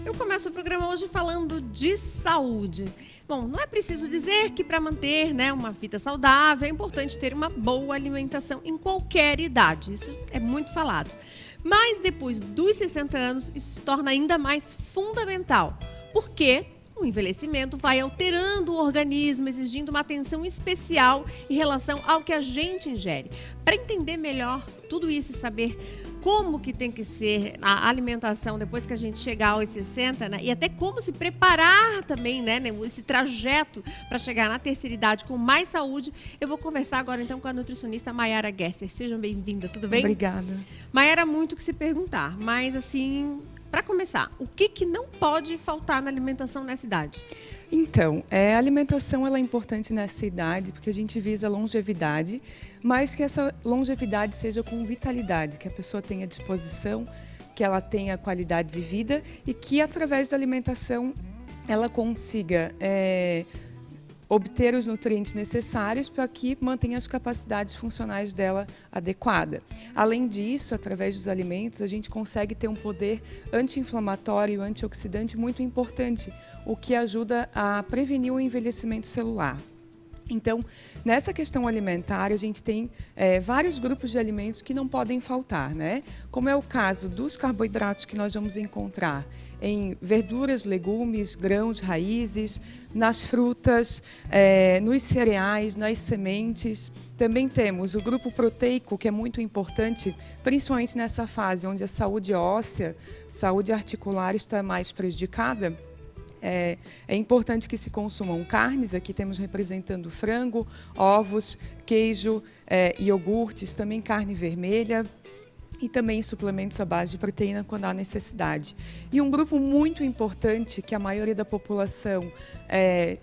Eu começo o programa hoje falando de saúde. Bom, não é preciso dizer que para manter, uma vida saudável é importante ter uma boa alimentação em qualquer idade. Isso é muito falado. Mas depois dos 60 anos, isso se torna ainda mais fundamental. Porque o envelhecimento vai alterando o organismo, exigindo uma atenção especial em relação ao que a gente ingere. Para entender melhor tudo isso e saber como que tem que ser a alimentação depois que a gente chegar aos 60, e até como se preparar também, esse trajeto para chegar na terceira idade com mais saúde, eu vou conversar agora então com a nutricionista Mayara Gesser. Sejam bem-vinda, tudo bem? Obrigada. Mayara, muito o que se perguntar, mas assim, para começar, o que não pode faltar na alimentação nessa idade? Então, a alimentação ela é importante nessa idade porque a gente visa longevidade, mas que essa longevidade seja com vitalidade, que a pessoa tenha disposição, que ela tenha qualidade de vida e que através da alimentação ela consiga obter os nutrientes necessários para que mantenha as capacidades funcionais dela adequada. Além disso, através dos alimentos, a gente consegue ter um poder anti-inflamatório e antioxidante muito importante, o que ajuda a prevenir o envelhecimento celular. Então, nessa questão alimentar, a gente tem vários grupos de alimentos que não podem faltar, Como é o caso dos carboidratos que nós vamos encontrar em verduras, legumes, grãos, raízes, nas frutas, nos cereais, nas sementes. Também temos o grupo proteico, que é muito importante, principalmente nessa fase onde a saúde óssea, saúde articular está mais prejudicada. É importante que se consumam carnes, aqui temos representando frango, ovos, queijo, iogurtes, também carne vermelha e também suplementos à base de proteína quando há necessidade. E um grupo muito importante que a maioria da população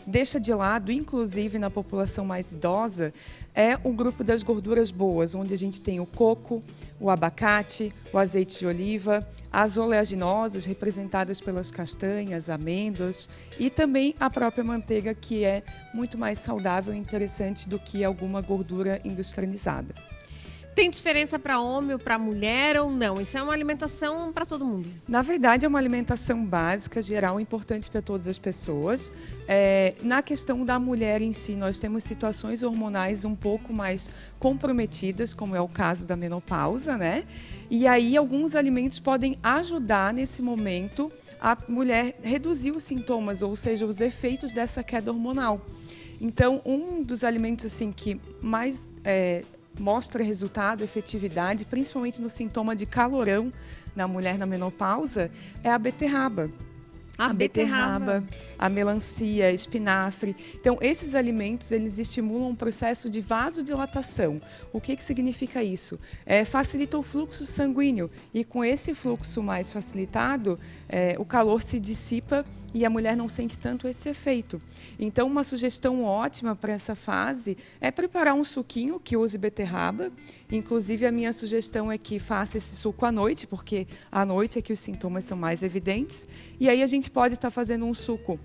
deixa de lado, inclusive na população mais idosa, é o grupo das gorduras boas, onde a gente tem o coco, o abacate, o azeite de oliva, as oleaginosas, representadas pelas castanhas, amêndoas, e também a própria manteiga, que é muito mais saudável e interessante do que alguma gordura industrializada. Tem diferença para homem ou para mulher ou não? Isso é uma alimentação para todo mundo? Na verdade, é uma alimentação básica, geral, importante para todas as pessoas. Na questão da mulher em si, nós temos situações hormonais um pouco mais comprometidas, como é o caso da menopausa, E aí, alguns alimentos podem ajudar nesse momento a mulher reduzir os sintomas, ou seja, os efeitos dessa queda hormonal. Então, um dos alimentos assim que mais mostra resultado, efetividade, principalmente no sintoma de calorão na mulher na menopausa, é a beterraba. A beterraba, a melancia, espinafre. Então, esses alimentos, eles estimulam um processo de vasodilatação. O que significa isso? Facilita o fluxo sanguíneo e com esse fluxo mais facilitado, o calor se dissipa e a mulher não sente tanto esse efeito. Então, uma sugestão ótima para essa fase é preparar um suquinho que use beterraba. Inclusive, a minha sugestão é que faça esse suco à noite, porque à noite é que os sintomas são mais evidentes. E aí a gente pode estar fazendo um suco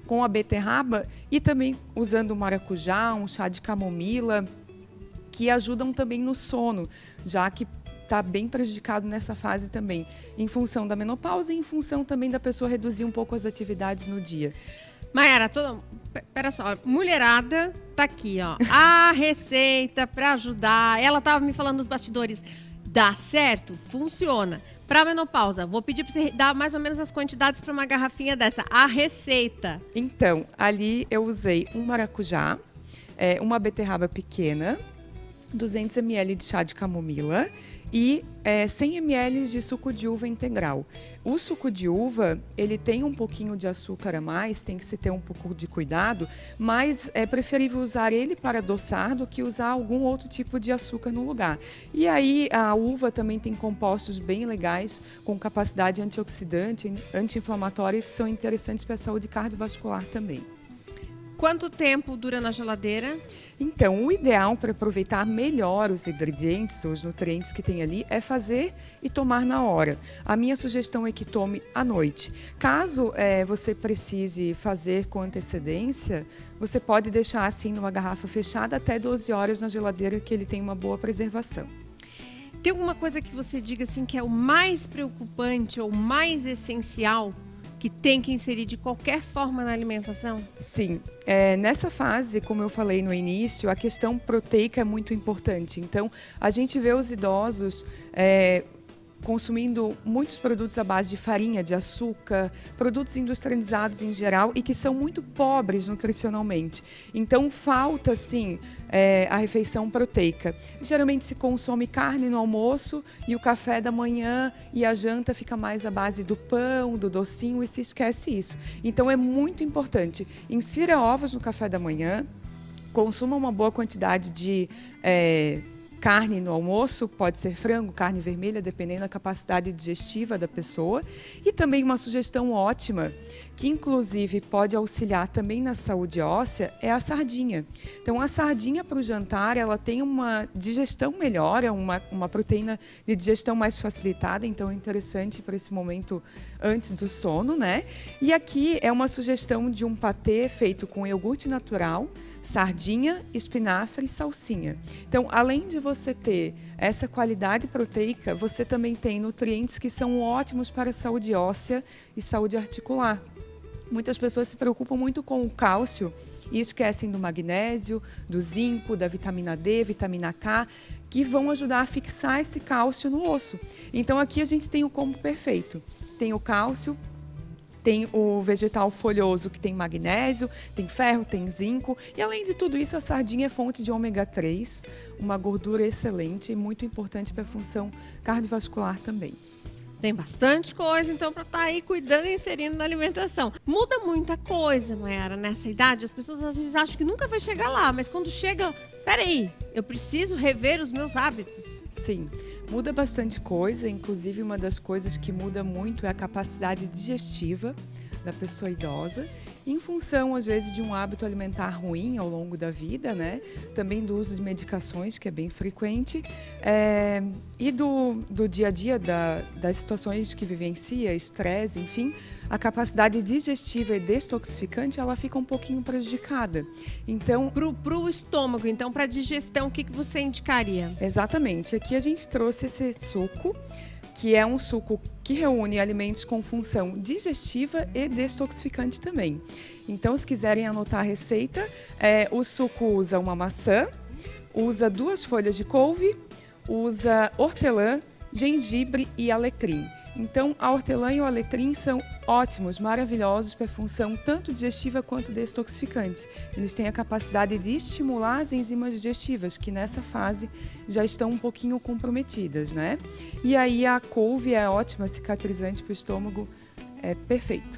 com a beterraba e também usando o maracujá, um chá de camomila, que ajudam também no sono, já que está bem prejudicado nessa fase também, em função da menopausa e em função também da pessoa reduzir um pouco as atividades no dia. Mayara, pera só, mulherada tá aqui, ó, a receita para ajudar. Ela tava me falando nos bastidores, dá certo? Funciona. Para menopausa, vou pedir para você dar mais ou menos as quantidades para uma garrafinha dessa, a receita. Então, ali eu usei um maracujá, uma beterraba pequena, 200 ml de chá de camomila e 100 ml de suco de uva integral. O suco de uva, ele tem um pouquinho de açúcar a mais, tem que se ter um pouco de cuidado, mas é preferível usar ele para adoçar do que usar algum outro tipo de açúcar no lugar. E aí a uva também tem compostos bem legais, com capacidade antioxidante, anti-inflamatória, que são interessantes para a saúde cardiovascular também. Quanto tempo dura na geladeira? Então, o ideal para aproveitar melhor os ingredientes, os nutrientes que tem ali, é fazer e tomar na hora. A minha sugestão é que tome à noite. Caso você precise fazer com antecedência, você pode deixar assim numa garrafa fechada até 12 horas na geladeira, que ele tem uma boa preservação. Tem alguma coisa que você diga assim que é o mais preocupante ou mais essencial que tem que inserir de qualquer forma na alimentação? Sim. Nessa fase, como eu falei no início, a questão proteica é muito importante. Então, a gente vê os idosos consumindo muitos produtos à base de farinha, de açúcar, produtos industrializados em geral e que são muito pobres nutricionalmente. Então, falta, sim, a refeição proteica. Geralmente se consome carne no almoço e o café da manhã e a janta fica mais à base do pão, do docinho e se esquece isso. Então, é muito importante. Insira ovos no café da manhã, consuma uma boa quantidade de carne no almoço, pode ser frango, carne vermelha, dependendo da capacidade digestiva da pessoa. E também uma sugestão ótima, que inclusive pode auxiliar também na saúde óssea, é a sardinha. Então, a sardinha para o jantar, ela tem uma digestão melhor, é uma proteína de digestão mais facilitada, então é interessante para esse momento antes do sono, né? E aqui é uma sugestão de um patê feito com iogurte natural, sardinha, espinafre e salsinha. Então, além de você ter essa qualidade proteica, você também tem nutrientes que são ótimos para a saúde óssea e saúde articular. Muitas pessoas se preocupam muito com o cálcio e esquecem do magnésio, do zinco, da vitamina D, vitamina K, que vão ajudar a fixar esse cálcio no osso. Então, aqui a gente tem o combo perfeito. Tem o cálcio, tem o vegetal folhoso, que tem magnésio, tem ferro, tem zinco. E, além de tudo isso, a sardinha é fonte de ômega 3, uma gordura excelente e muito importante para a função cardiovascular também. Tem bastante coisa, então, para estar aí cuidando e inserindo na alimentação. Muda muita coisa, Mayara, nessa idade. As pessoas às vezes acham que nunca vai chegar lá, mas quando chega, peraí, eu preciso rever os meus hábitos. Sim, muda bastante coisa. Inclusive, uma das coisas que muda muito é a capacidade digestiva da pessoa idosa, em função, às vezes, de um hábito alimentar ruim ao longo da vida, né? Também do uso de medicações, que é bem frequente, e do dia a dia, das situações que vivencia, estresse, enfim, a capacidade digestiva e detoxificante, ela fica um pouquinho prejudicada. Então, Pro estômago, então, para a digestão, o que você indicaria? exatamente. Aqui a gente trouxe esse suco, que é um suco que reúne alimentos com função digestiva e detoxificante também. Então, se quiserem anotar a receita, o suco usa uma maçã, usa 2 folhas de couve, usa hortelã, gengibre e alecrim. Então, a hortelã e o alecrim são ótimos, maravilhosos para a função tanto digestiva quanto detoxificantes. Eles têm a capacidade de estimular as enzimas digestivas, que nessa fase já estão um pouquinho comprometidas, né? E aí a couve é ótima, cicatrizante para o estômago, é perfeito.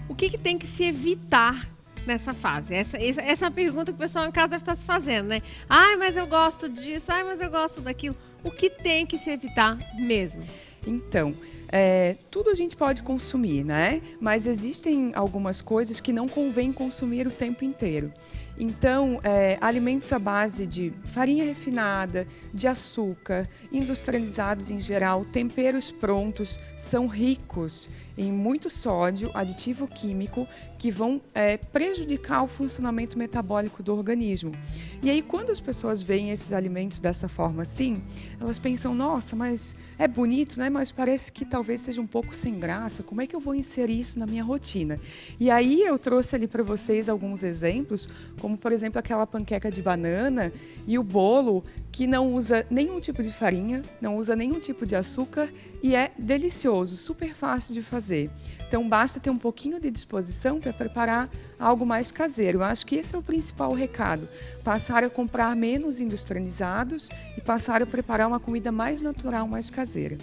O que tem que se evitar nessa fase? Essa é a pergunta que o pessoal em casa deve estar se fazendo, né? Ai, mas eu gosto disso, ai, mas eu gosto daquilo. O que tem que se evitar mesmo? Então, tudo a gente pode consumir, né? Mas existem algumas coisas que não convém consumir o tempo inteiro. Então, alimentos à base de farinha refinada, de açúcar, industrializados em geral, temperos prontos, são ricos em muito sódio, aditivo químico, que vão prejudicar o funcionamento metabólico do organismo. E aí, quando as pessoas veem esses alimentos dessa forma assim, elas pensam, nossa, mas é bonito, né? Mas parece que talvez seja um pouco sem graça, como é que eu vou inserir isso na minha rotina? E aí eu trouxe ali para vocês alguns exemplos, como por exemplo aquela panqueca de banana e o bolo que não usa nenhum tipo de farinha, não usa nenhum tipo de açúcar e é delicioso, super fácil de fazer. Então basta ter um pouquinho de disposição para preparar algo mais caseiro. Eu acho que esse é o principal recado, passar a comprar menos industrializados e passar a preparar uma comida mais natural, mais caseira.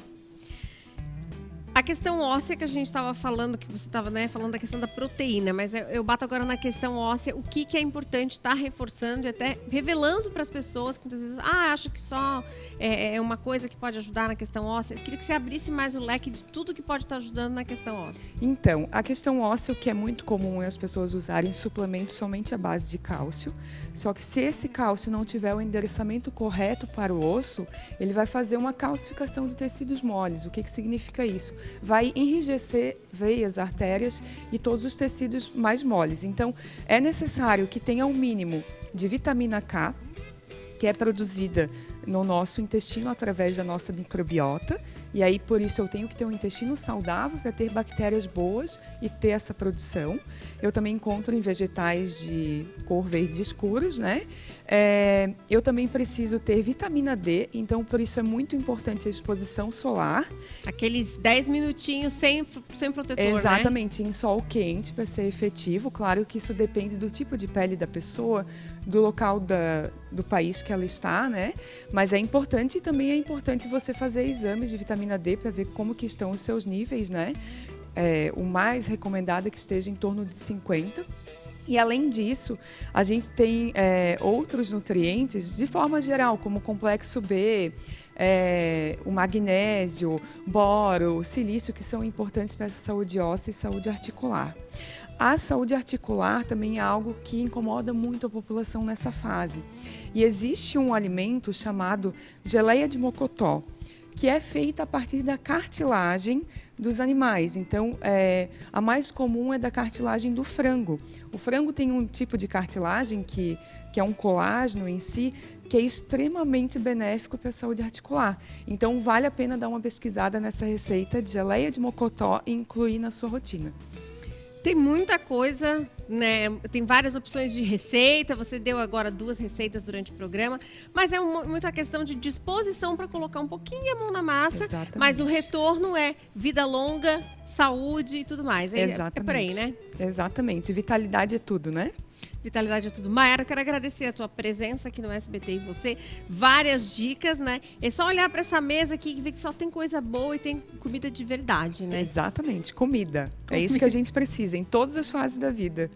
A questão óssea que a gente estava falando, que você estava falando da questão da proteína, mas eu bato agora na questão óssea, o que é importante estar reforçando e até revelando para as pessoas que muitas vezes acho que só é uma coisa que pode ajudar na questão óssea. Eu queria que você abrisse mais o leque de tudo que pode estar ajudando na questão óssea. Então, a questão óssea, o que é muito comum é as pessoas usarem suplementos somente à base de cálcio, só que se esse cálcio não tiver o endereçamento correto para o osso, ele vai fazer uma calcificação de tecidos moles. O que significa isso? Vai enrijecer veias, artérias e todos os tecidos mais moles. Então, é necessário que tenha um mínimo de vitamina K, que é produzida no nosso intestino através da nossa microbiota. E aí, por isso, eu tenho que ter um intestino saudável para ter bactérias boas e ter essa produção. Eu também encontro em vegetais de cor verde escuros, né? Eu também preciso ter vitamina D, então por isso é muito importante a exposição solar. Aqueles 10 minutinhos sem protetor, Exatamente, em sol quente para ser efetivo. Claro que isso depende do tipo de pele da pessoa, do local do país que ela está, né? Mas é importante, e também é importante você fazer exames de vitamina D para ver como que estão os seus níveis, né? O mais recomendado é que esteja em torno de 50. E além disso, a gente tem outros nutrientes de forma geral, como o complexo B, o magnésio, boro, silício, que são importantes para essa saúde óssea e saúde articular. A saúde articular também é algo que incomoda muito a população nessa fase. E existe um alimento chamado geleia de mocotó, que é feita a partir da cartilagem dos animais. Então, a mais comum é da cartilagem do frango. O frango tem um tipo de cartilagem que é um colágeno em si, que é extremamente benéfico para a saúde articular. Então, vale a pena dar uma pesquisada nessa receita de geleia de mocotó e incluir na sua rotina. Tem muita coisa, né? Tem várias opções de receita. Você deu agora 2 receitas durante o programa, mas é muito a questão de disposição para colocar um pouquinho a mão na massa. Exatamente. Mas o retorno é vida longa, saúde e tudo mais. Exatamente. É por aí, né? Exatamente. Vitalidade é tudo, né? Vitalidade é tudo. Mayara, eu quero agradecer a tua presença aqui no SBT e você. Várias dicas, né? É só olhar para essa mesa aqui e ver que só tem coisa boa e tem comida de verdade, né? Exatamente. Comida. É isso que a gente precisa em todas as fases da vida.